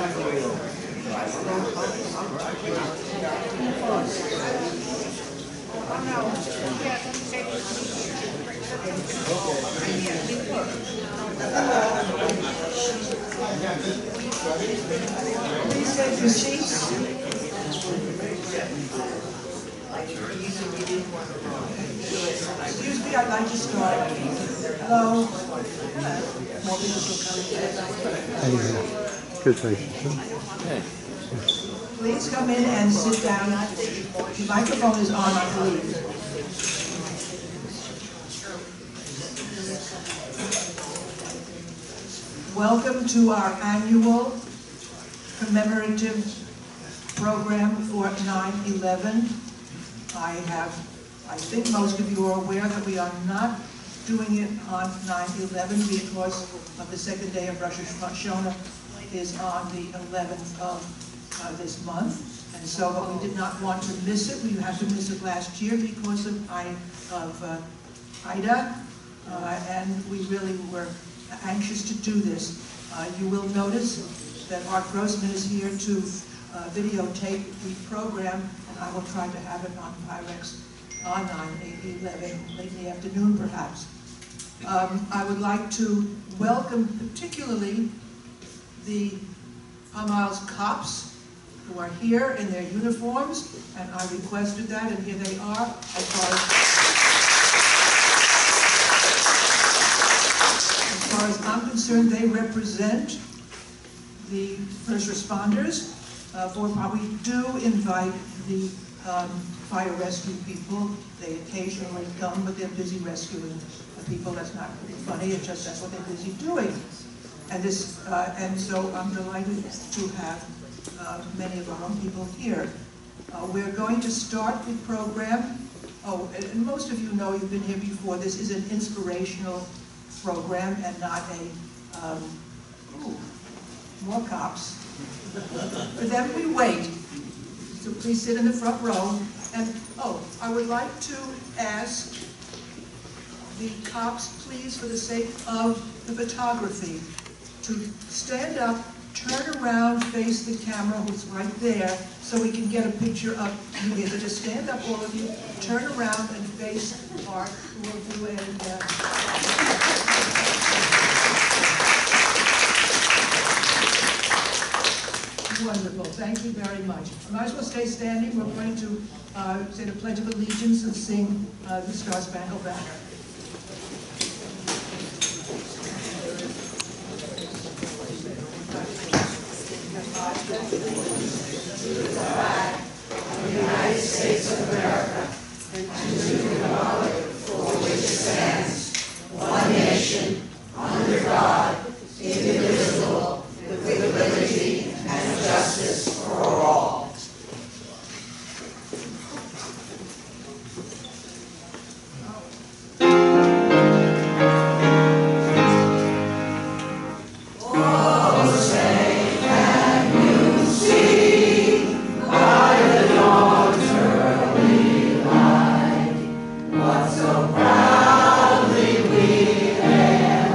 Please take your seats. Excuse me, I'd like to start. Hello. More people Good, thank you. Please come in and sit down. The microphone is on, I believe. Welcome to our annual commemorative program for 9/11. I think most of you are aware that we are not doing it on 9/11 because of the second day of Rosh Hashanah is on the 11th of this month. And so, but we did not want to miss it. We had to miss it last year because of Ida, and we really were anxious to do this. You will notice that Art Grossman is here to videotape the program, and I will try to have it on Pyrex on 9/11, late in the afternoon perhaps. I would like to welcome particularly the Hamal's cops who are here in their uniforms, and I requested that, and here they are. As far as I'm concerned, they represent the first responders. We do invite the fire rescue people. They occasionally come, but they're busy rescuing people. That's not really funny. It's just that's what they're busy doing. And so I'm delighted to have many of our own people here. We're going to start the program. Oh, and most of you know, you've been here before. This is an inspirational program and not a more cops. For them we wait. So please sit in the front row. And I would like to ask the cops, please, for the sake of the photography, to stand up, turn around, face the camera who's right there, so we can get a picture of you here. So just stand up, all of you, turn around and face Art, who will do a wonderful. Thank you very much. I might as well stay standing. We're going to say the Pledge of Allegiance and sing the Star Spangled Banner. To the flag of the United States of America and to the republic for which it stands, one nation, under God, indivisible, with liberty and justice for all. So proudly we hail.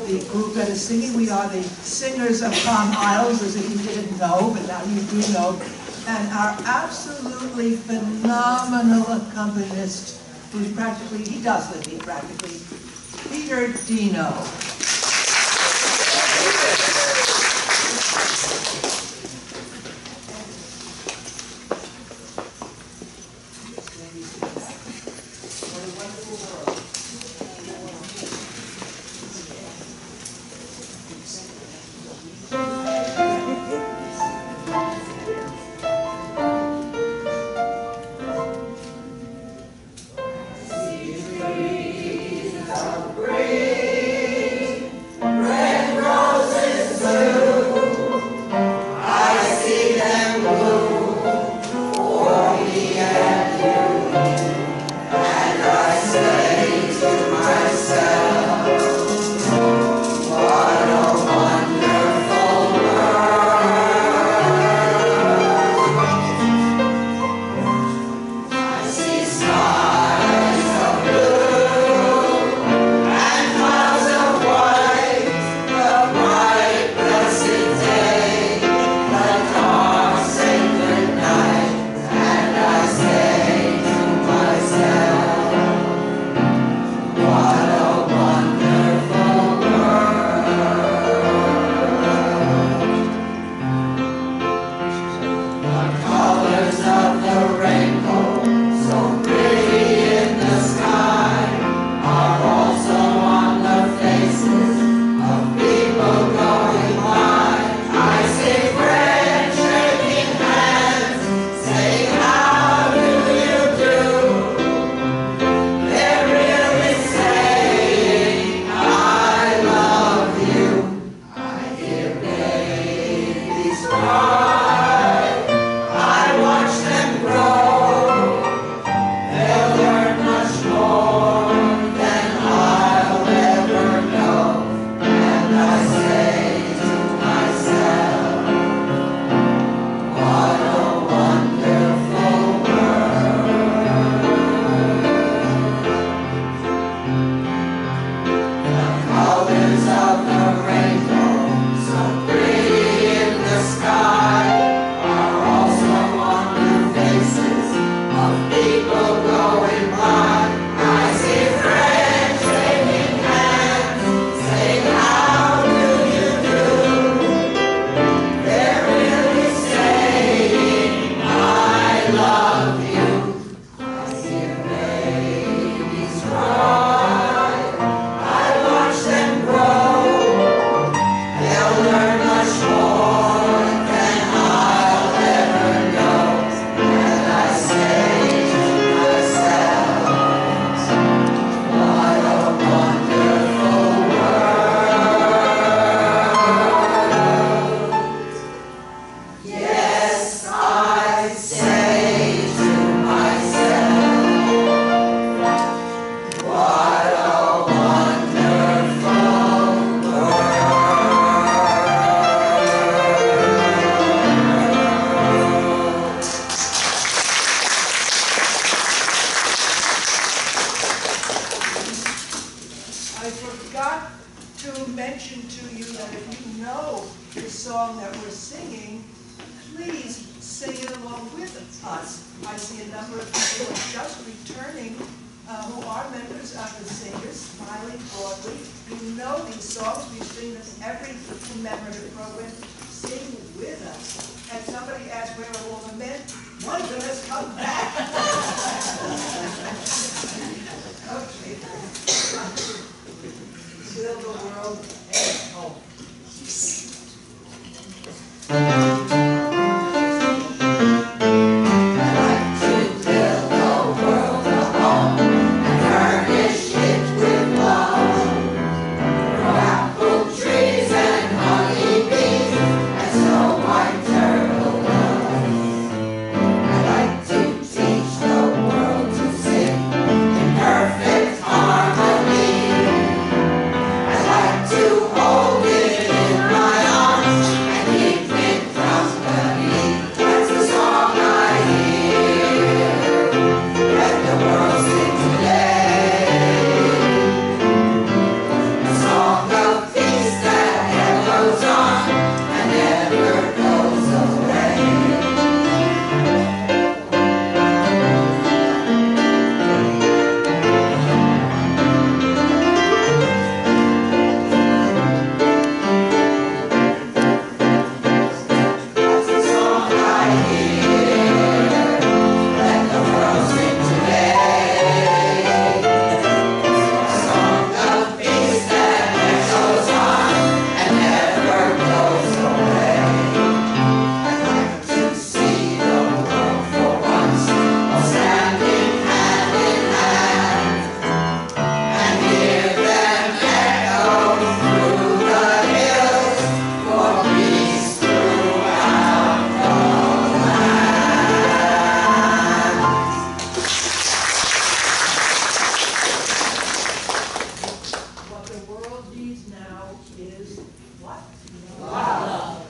The group that is singing, we are the Singers of Palm Isles, as if you didn't know, but now you do know. And our absolutely phenomenal accompanist, who's practically, he does live here practically, Peter Dino. Every commemorative program, sing with us. And somebody asked, where are all the men? One of them has come back. Okay. Till the world ends home. To hold it in my world needs now is what? Love.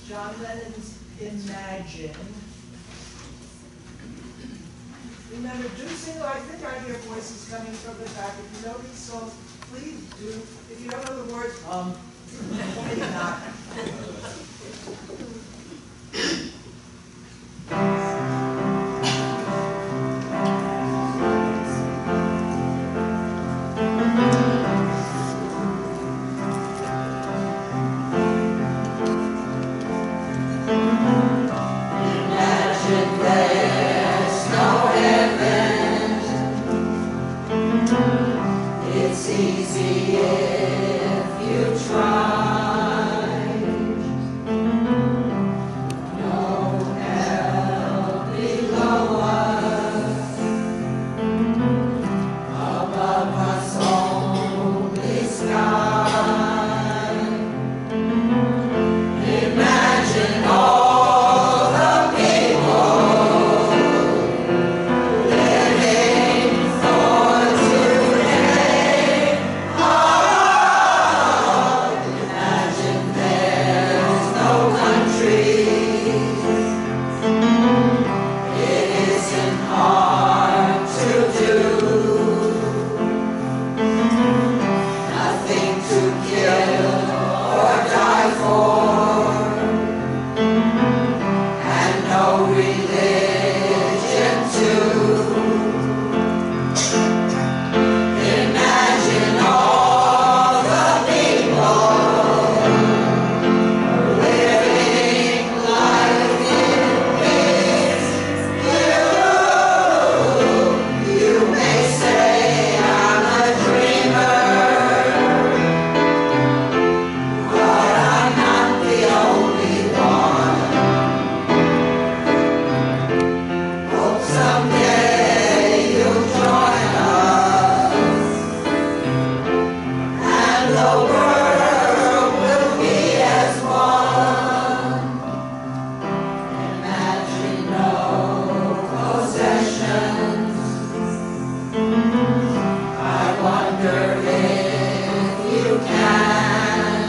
John Lennon's Imagine. Remember, do sing. I think I hear voices coming from the back. If you know these songs, please do. If you don't know the words, maybe not. It's easy if you try. No hell below us, above us only sky. Imagine all the people living for today. Imagine there's no countries. It isn't hard to do. Nothing to kill or die for, and no religion too. Imagine all the people living life in peace. You may say I'm a dreamer, but I'm not the only one. Hope someday you'll join us, and the world will be as one. Imagine no possessions. I wonder if you can.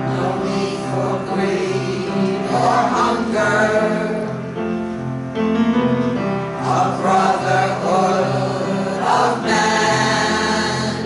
No need for greed or hunger. A brotherhood of man.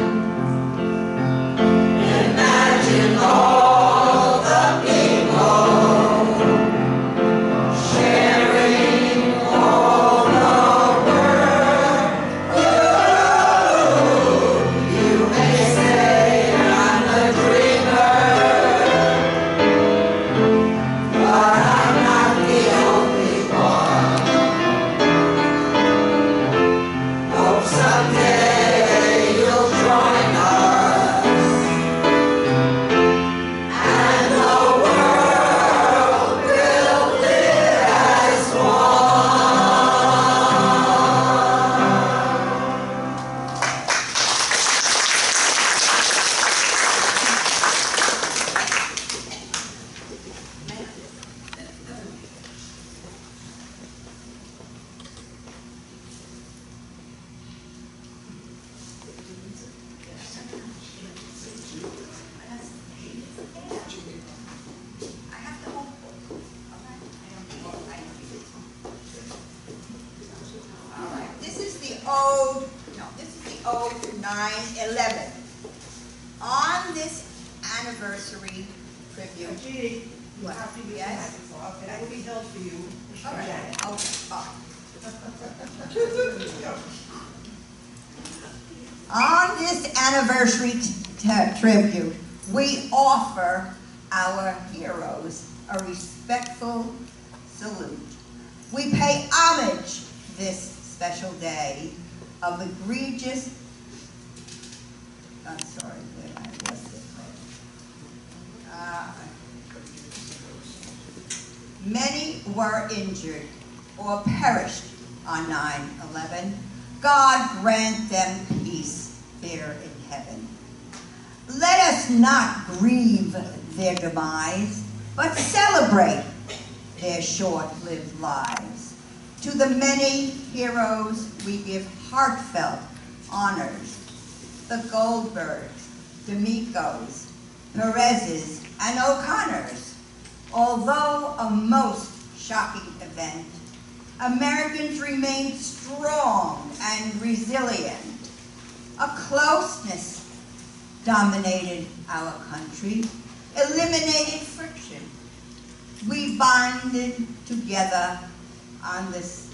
9/11. On this anniversary tribute. Judy, you have to use Yes? the microphone. Okay, that will be held for you. All right, okay, fine. On this anniversary tribute, we offer our heroes a respectful salute. We pay homage this special day of egregious, I'm sorry, where I lost it. Many were injured or perished on 9/11. God grant them peace there in heaven. Let us not grieve their demise, but celebrate their short-lived lives. To the many heroes we give heartfelt honors. The Goldbergs, D'Amicos, Perez's, and O'Connors. Although a most shocking event, Americans remained strong and resilient. A closeness dominated our country, eliminated friction. We bonded together on this,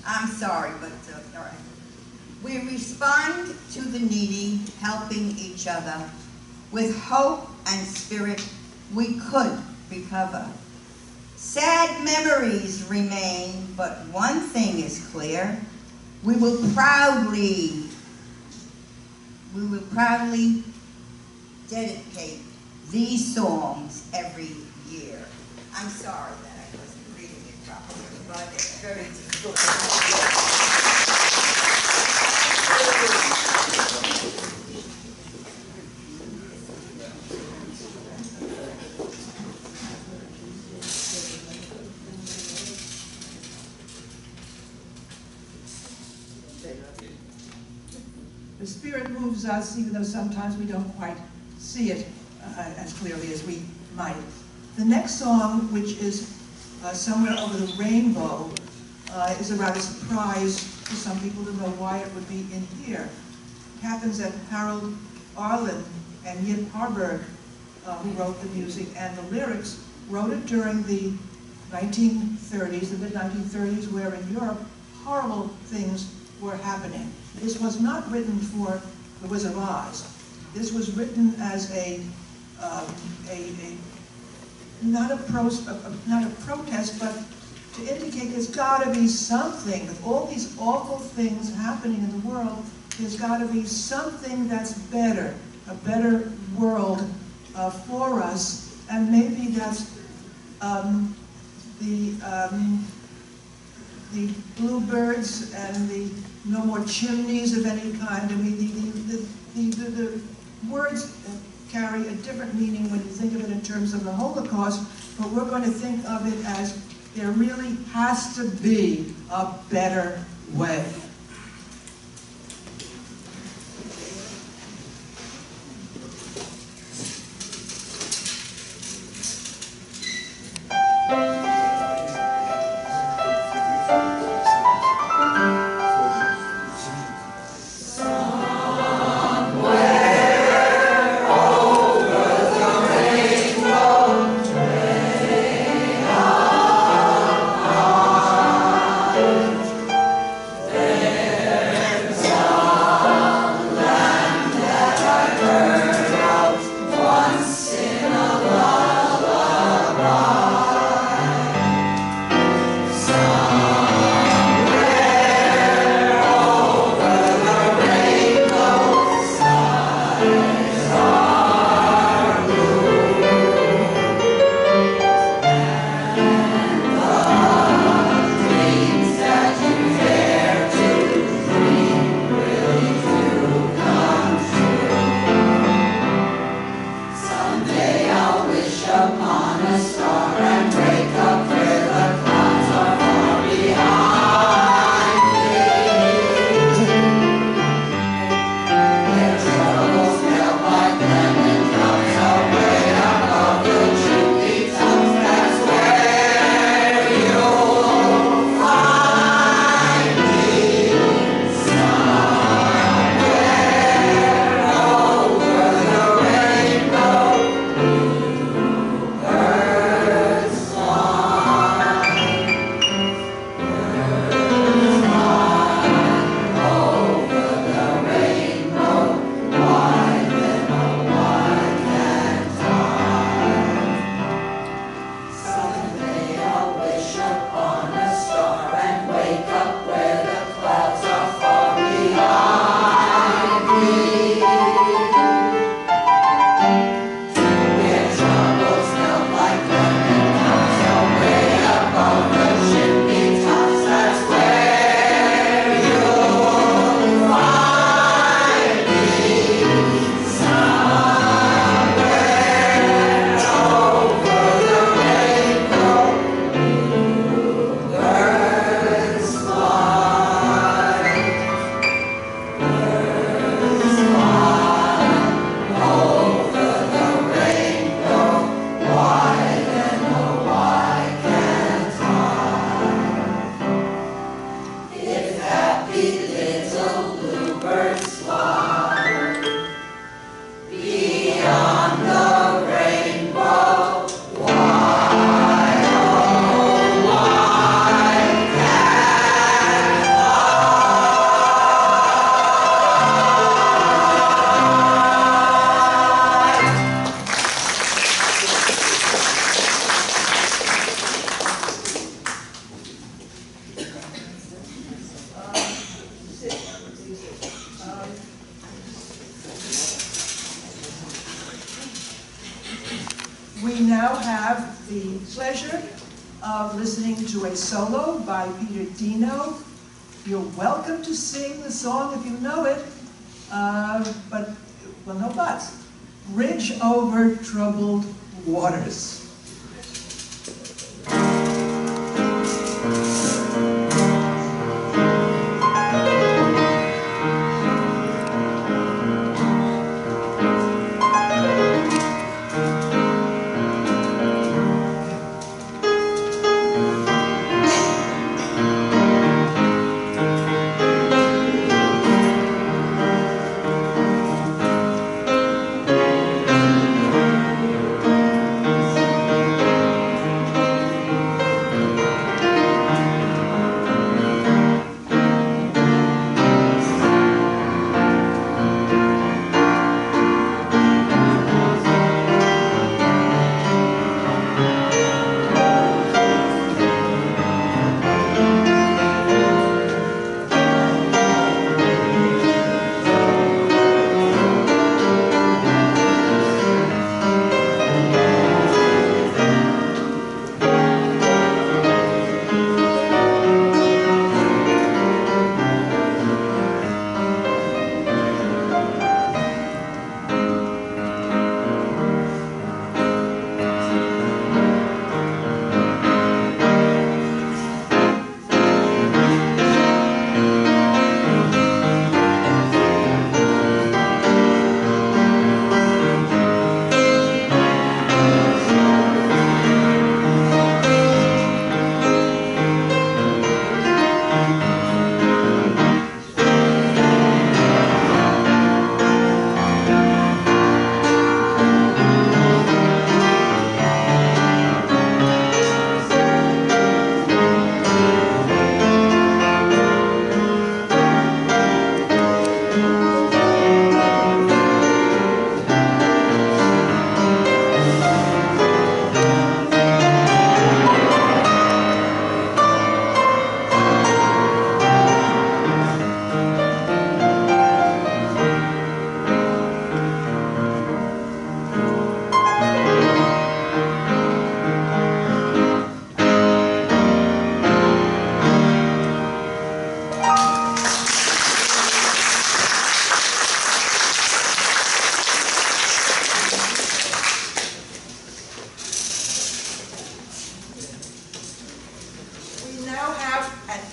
I'm sorry, but all right. We respond to the needy, helping each other. With hope and spirit, we could recover. Sad memories remain, but one thing is clear. We will proudly dedicate these songs every year. I'm sorry that I wasn't reading it properly, but it's very difficult. The Spirit moves us, even though sometimes we don't quite see it as clearly as we might. The next song, which is Somewhere Over the Rainbow, is a rather surprise to some people to know why it would be in here. It happens that Harold Arlen and Yip Harburg, who wrote the music and the lyrics, wrote it during the 1930s, the mid-1930s, where in Europe horrible things were happening. This was not written for The Wizard of Oz. This was written as not a protest, but to indicate there's got to be something. With all these awful things happening in the world, there's got to be something that's better, a better world for us, and maybe that's the bluebirds and the no more chimneys of any kind. I mean, the words carry a different meaning when you think of it in terms of the Holocaust, but we're going to think of it as there really has to be a better way. There now have the pleasure of listening to a solo by Peter Dino. You're welcome to sing the song if you know it, but, well, no buts. Bridge Over Troubled Waters.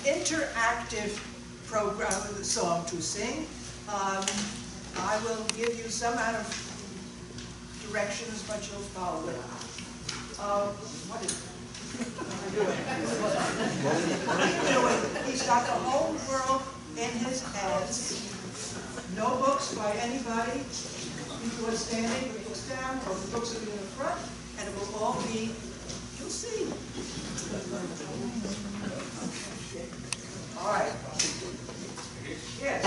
Interactive program with a song to sing. I will give you some out of directions, but you'll follow it. What is it? He's got the whole world in his hands. No books by anybody. People are standing with books down, or the books will be in the front, and it will all be, you'll see. All right. Yes.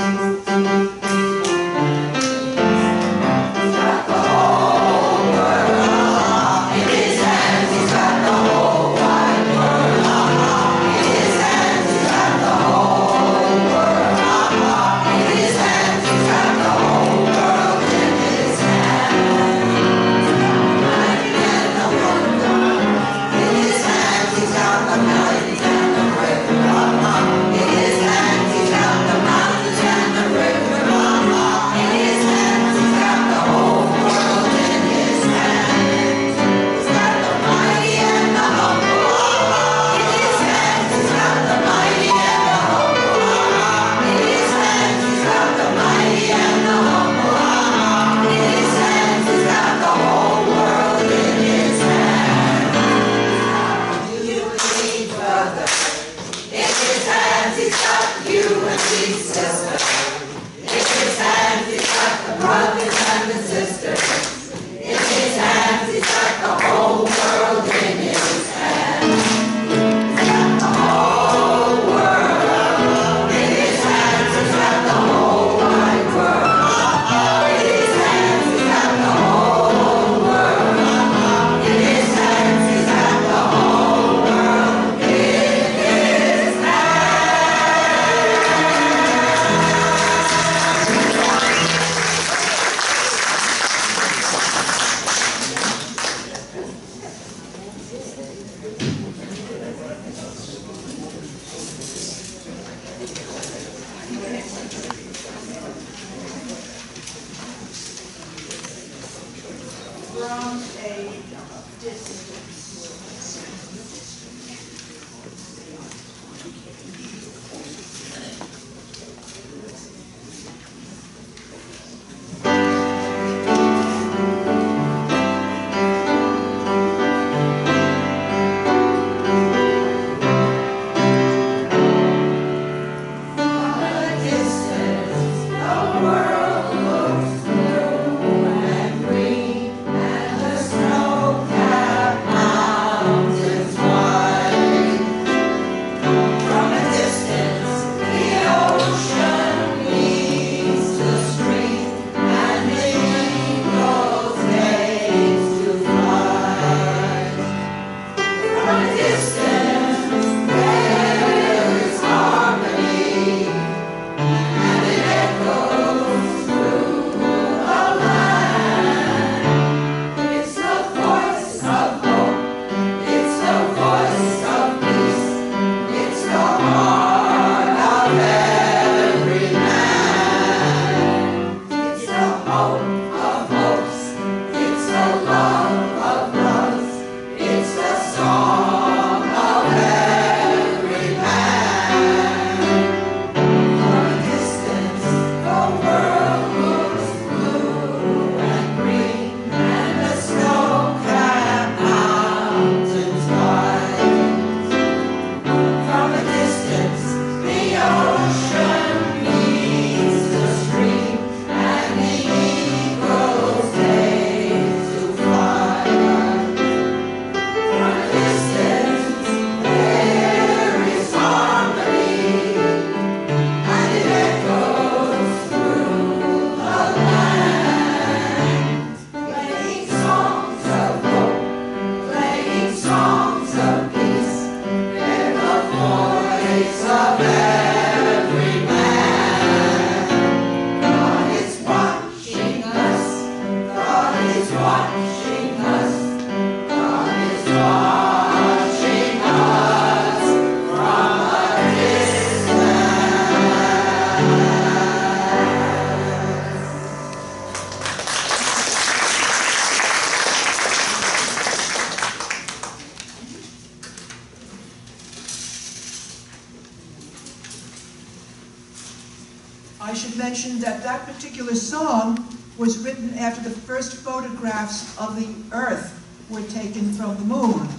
I should mention that that particular song was written after the first photographs of the Earth were taken from the moon.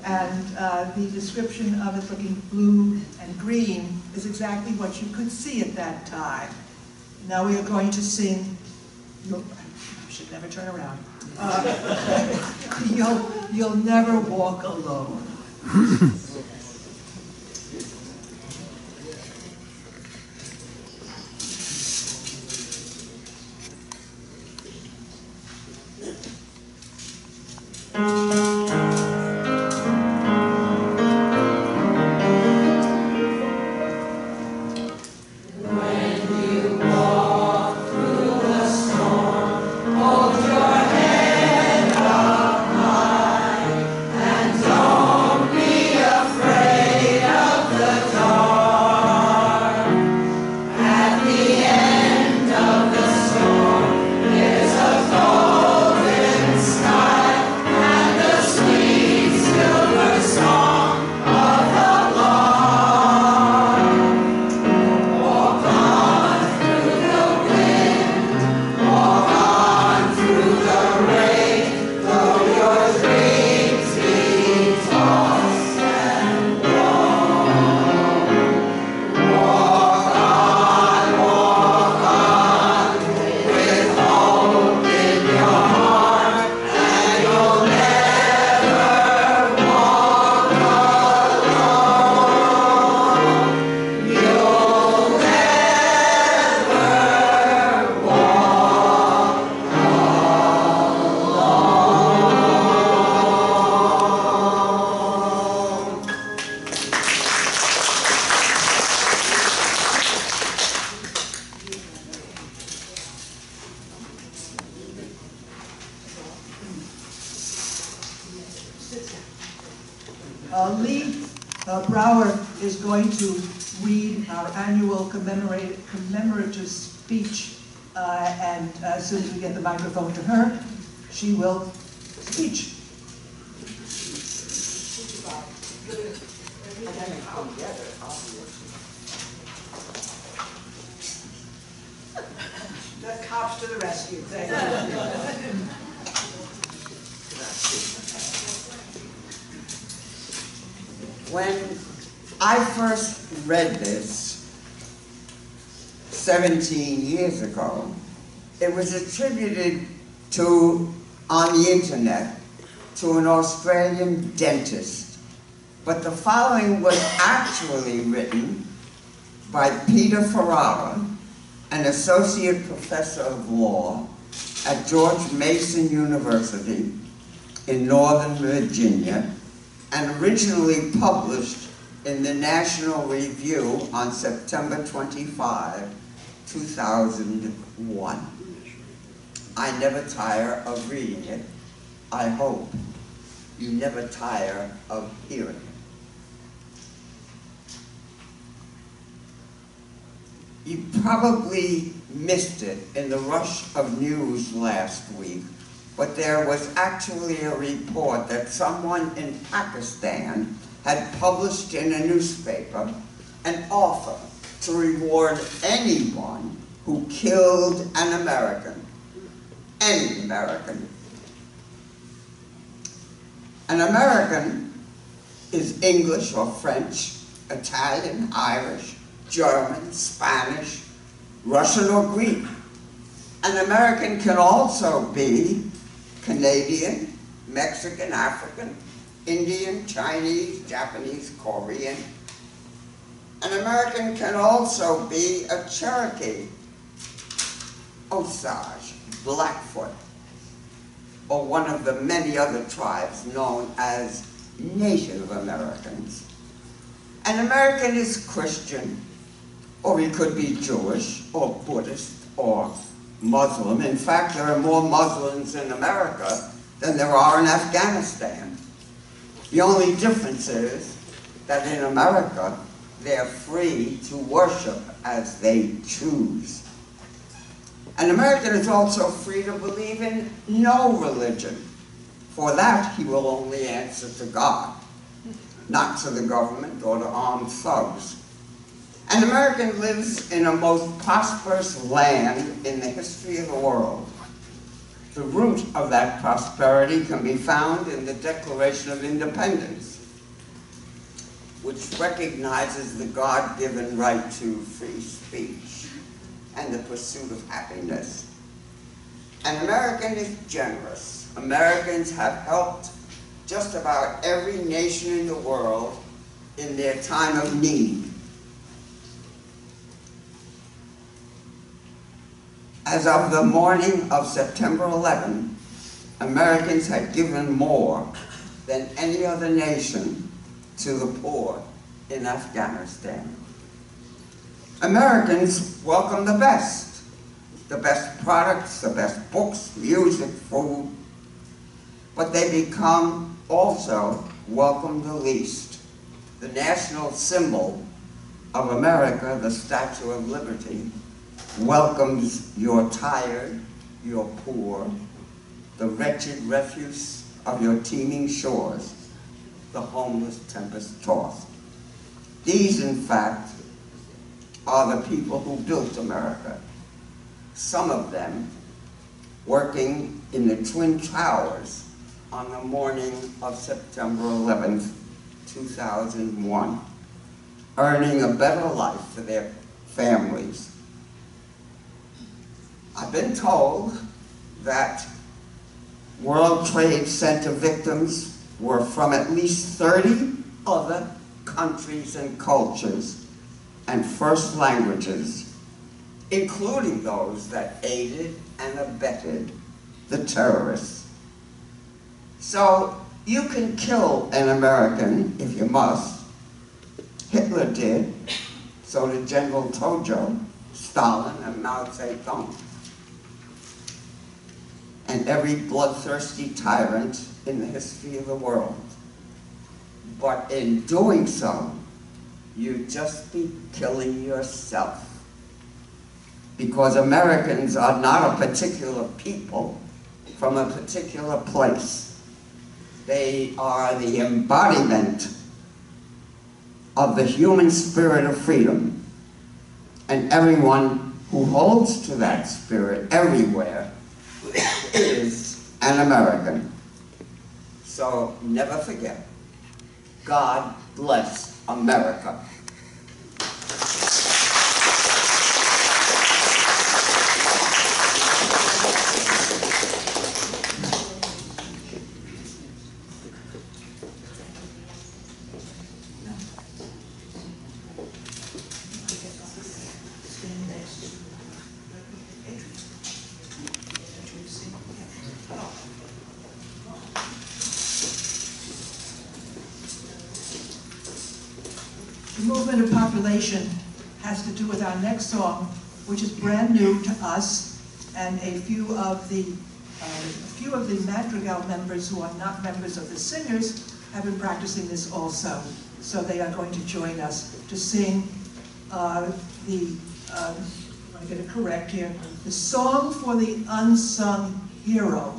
And the description of it looking blue and green is exactly what you could see at that time. Now we are going to sing, I should never turn around. You'll never walk alone. Lee Brower is going to read our annual commemorative speech, and as soon as we get the microphone to her, she will speech. The cops to the rescue. Thank you. When I first read this 17 years ago, it was attributed to, on the internet, to an Australian dentist. But the following was actually written by Peter Ferrara, an associate professor of law at George Mason University in Northern Virginia, and originally published in the National Review on September 25, 2001. I never tire of reading it. I hope you never tire of hearing it. You probably missed it in the rush of news last week, but there was actually a report that someone in Pakistan had published in a newspaper an offer to reward anyone who killed an American, any American. An American is English or French, Italian, Irish, German, Spanish, Russian, or Greek. An American can also be Canadian, Mexican, African, Indian, Chinese, Japanese, Korean. An American can also be a Cherokee, Osage, Blackfoot, or one of the many other tribes known as Native Americans. An American is Christian, or he could be Jewish, or Buddhist, or Muslim. In fact, there are more Muslims in America than there are in Afghanistan. The only difference is that in America, they're free to worship as they choose. An American is also free to believe in no religion. For that, he will only answer to God, not to the government or to armed thugs. An American lives in a most prosperous land in the history of the world. The root of that prosperity can be found in the Declaration of Independence, which recognizes the God-given right to free speech and the pursuit of happiness. An American is generous. Americans have helped just about every nation in the world in their time of need. As of the morning of September 11, Americans had given more than any other nation to the poor in Afghanistan. Americans welcome the best products, the best books, music, food, but they become also welcome the least. The national symbol of America, the Statue of Liberty, welcomes your tired, your poor, the wretched refuse of your teeming shores, the homeless tempest-tossed. These, in fact, are the people who built America. Some of them working in the Twin Towers on the morning of September 11th, 2001, earning a better life for their families. I've been told that World Trade Center victims were from at least 30 other countries and cultures and first languages, including those that aided and abetted the terrorists. So you can kill an American if you must. Hitler did, so did General Tojo, Stalin, and Mao Zedong, and every bloodthirsty tyrant in the history of the world. But in doing so, you'd just be killing yourself. Because Americans are not a particular people from a particular place. They are the embodiment of the human spirit of freedom. And everyone who holds to that spirit everywhere is an American. So never forget, God bless America. The movement of population has to do with our next song, which is brand new to us, and a few of the Madrigal members who are not members of the Singers have been practicing this also. So they are going to join us to sing I want to get it correct here, the song for the unsung hero.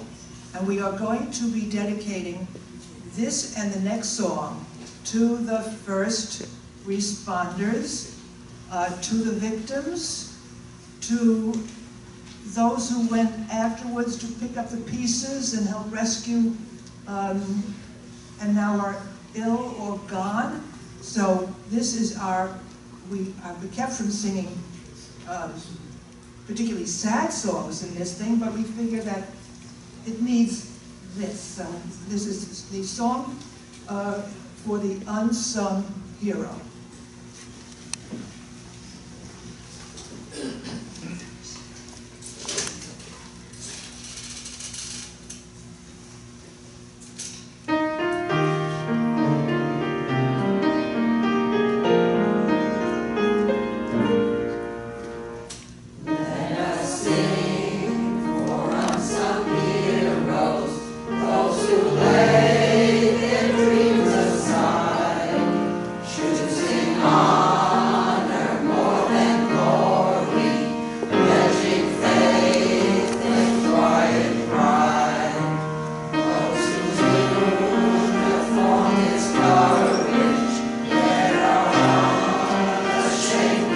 And we are going to be dedicating this and the next song to the first responders, to the victims, to those who went afterwards to pick up the pieces and help rescue and now are ill or gone. So this is we kept from singing particularly sad songs in this thing, but we figure that it needs this. This is the song for the unsung hero. Shame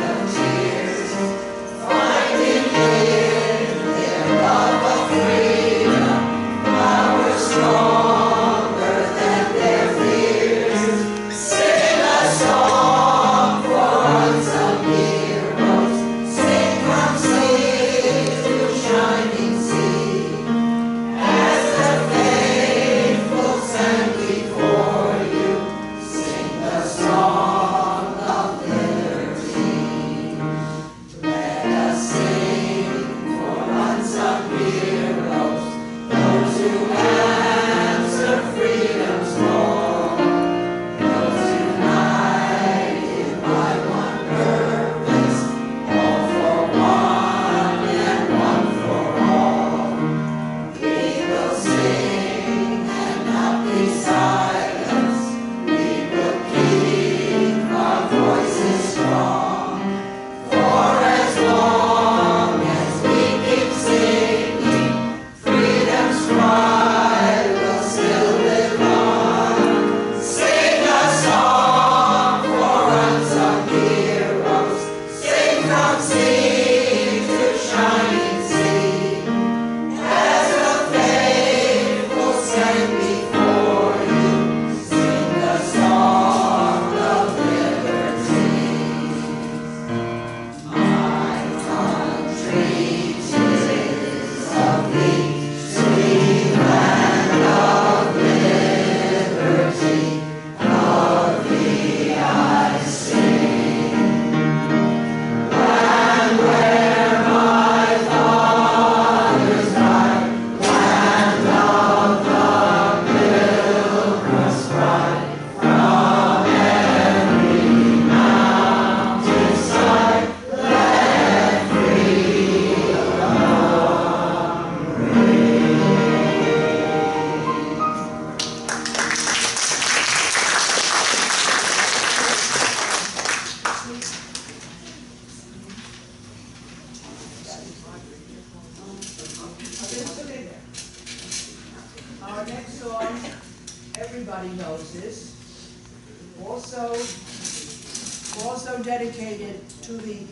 also dedicated to the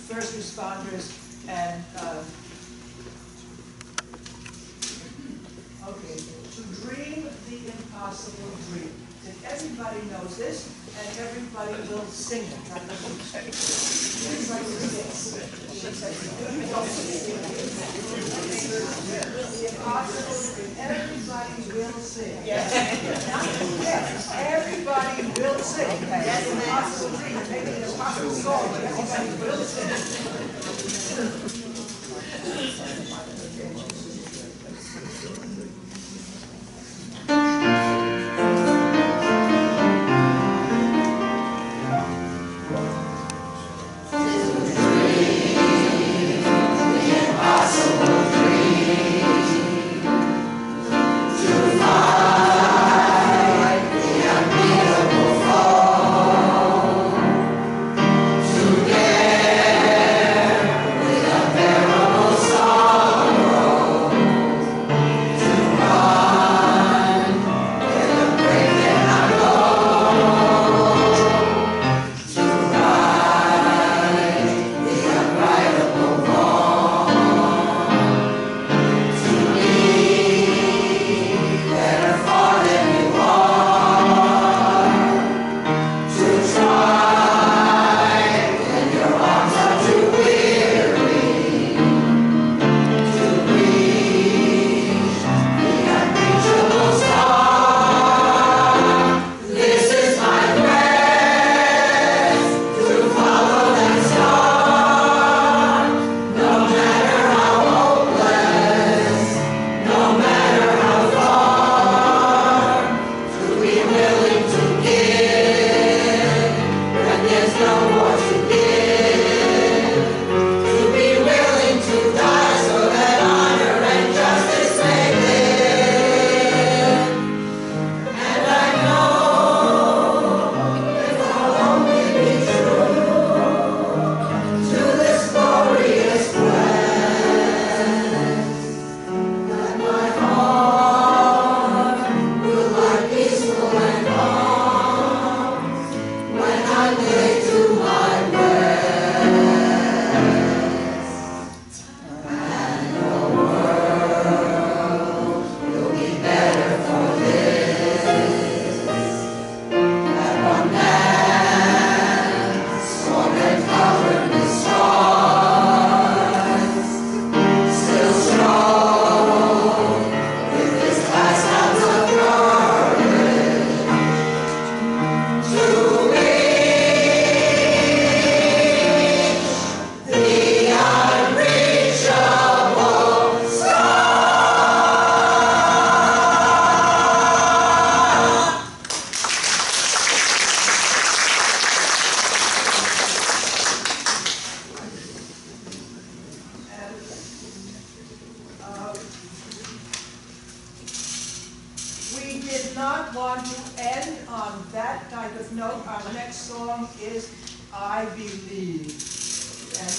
first responders and, okay, to dream the impossible dream. And everybody knows this, and everybody will sing it. It's like this. The impossible dream. Everybody will sing. Yes, everybody will sing. The impossible dream. Maybe an impossible song, but everybody will sing. Not want to end on that type of note. Our next song is I Believe. And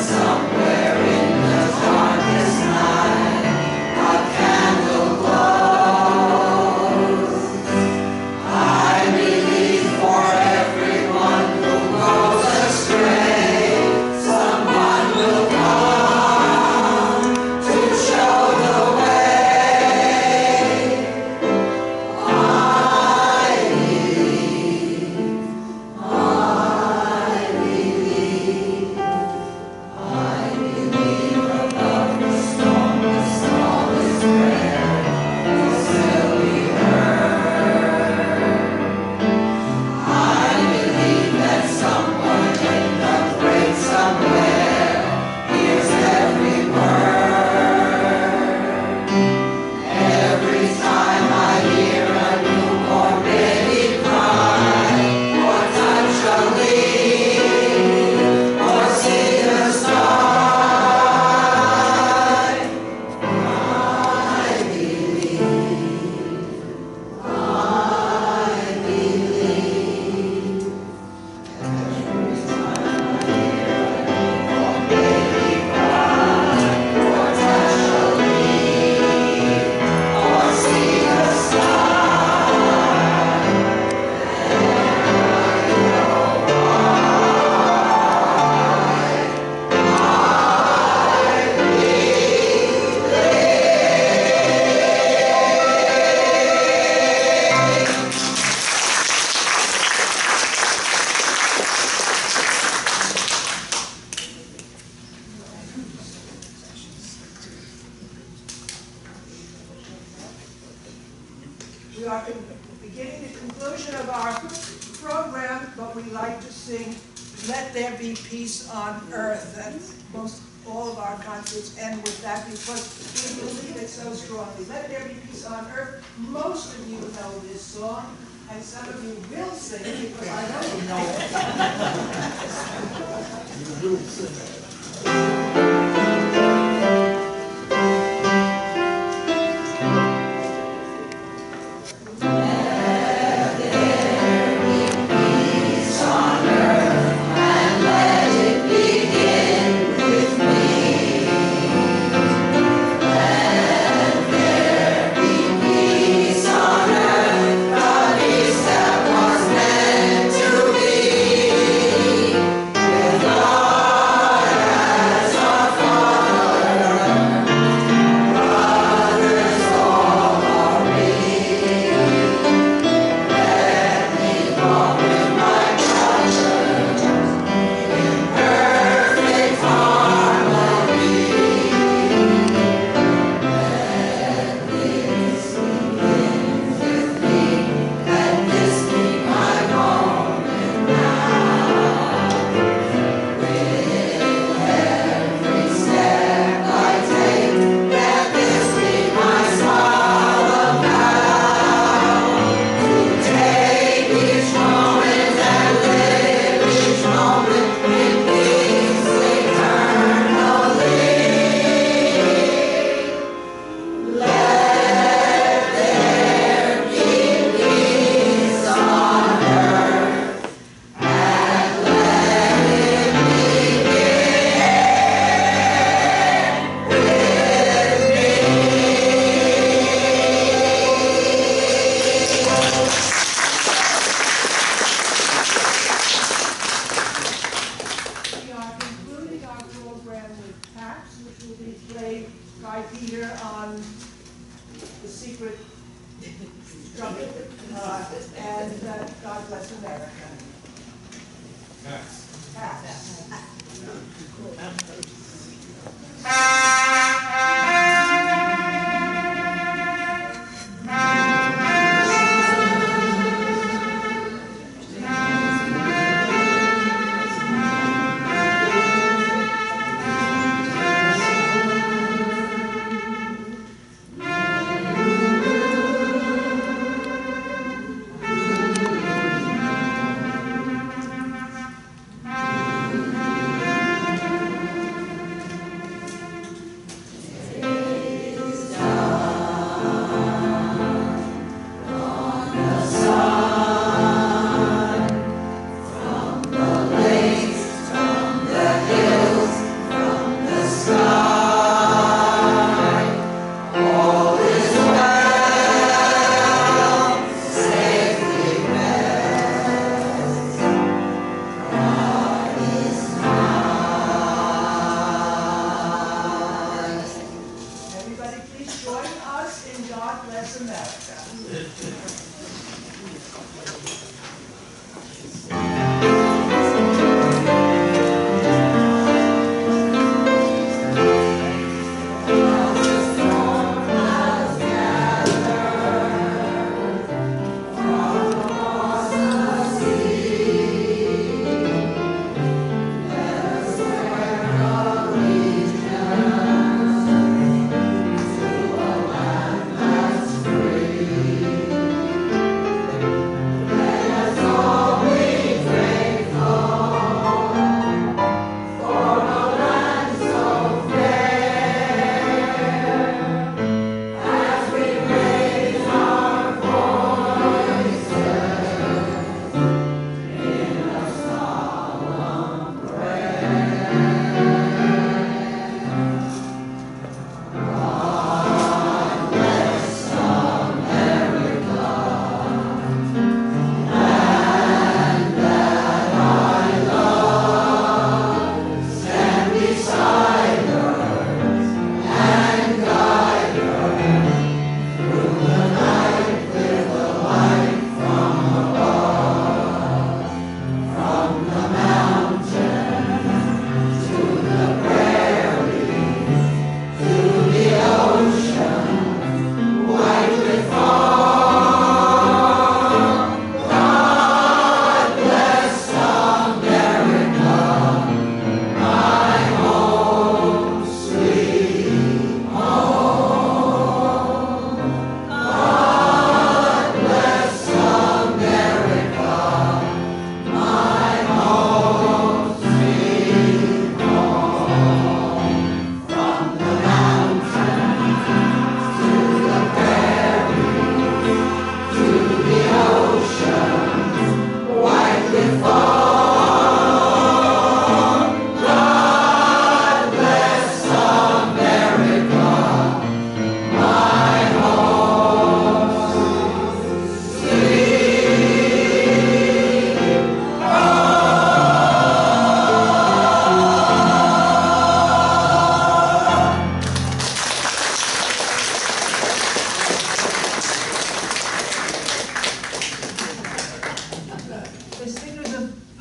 Somewhere in the dark but we like to sing "Let There Be Peace on Earth." And all of our concerts end with that because we believe it so strongly. Let there be peace on earth. Most of you know this song, and some of you will sing it because I know you know it. You will sing it.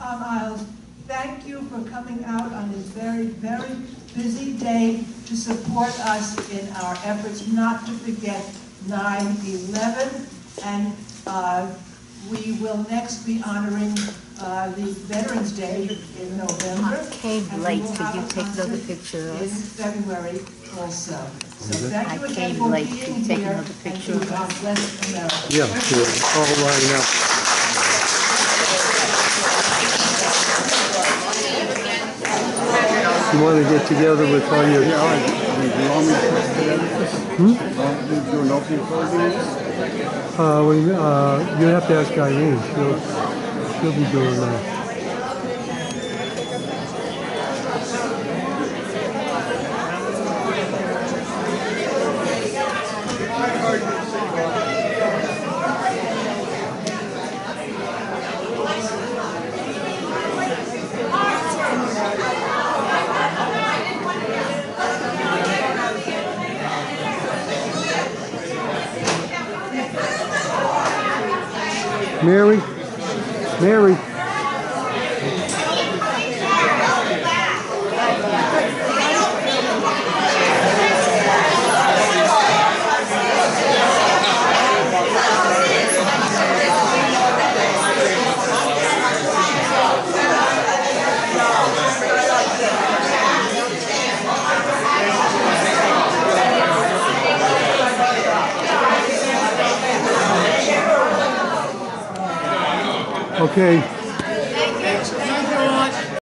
Palm Isles, thank you for coming out on this very, very busy day to support us in our efforts not to forget 9/11. And we will next be honoring the Veterans Day in November. I came and we late. will Could have you a take another concert picture of in us? February also. So thank I you again came for late. being Can you take here, another picture and of God bless America. Yeah, sure. All lining up. You want to get together with all your... Do you want me to put together? Do you do an opening closing? you have to ask Irene. She'll be doing that. Mary? Mary? Okay.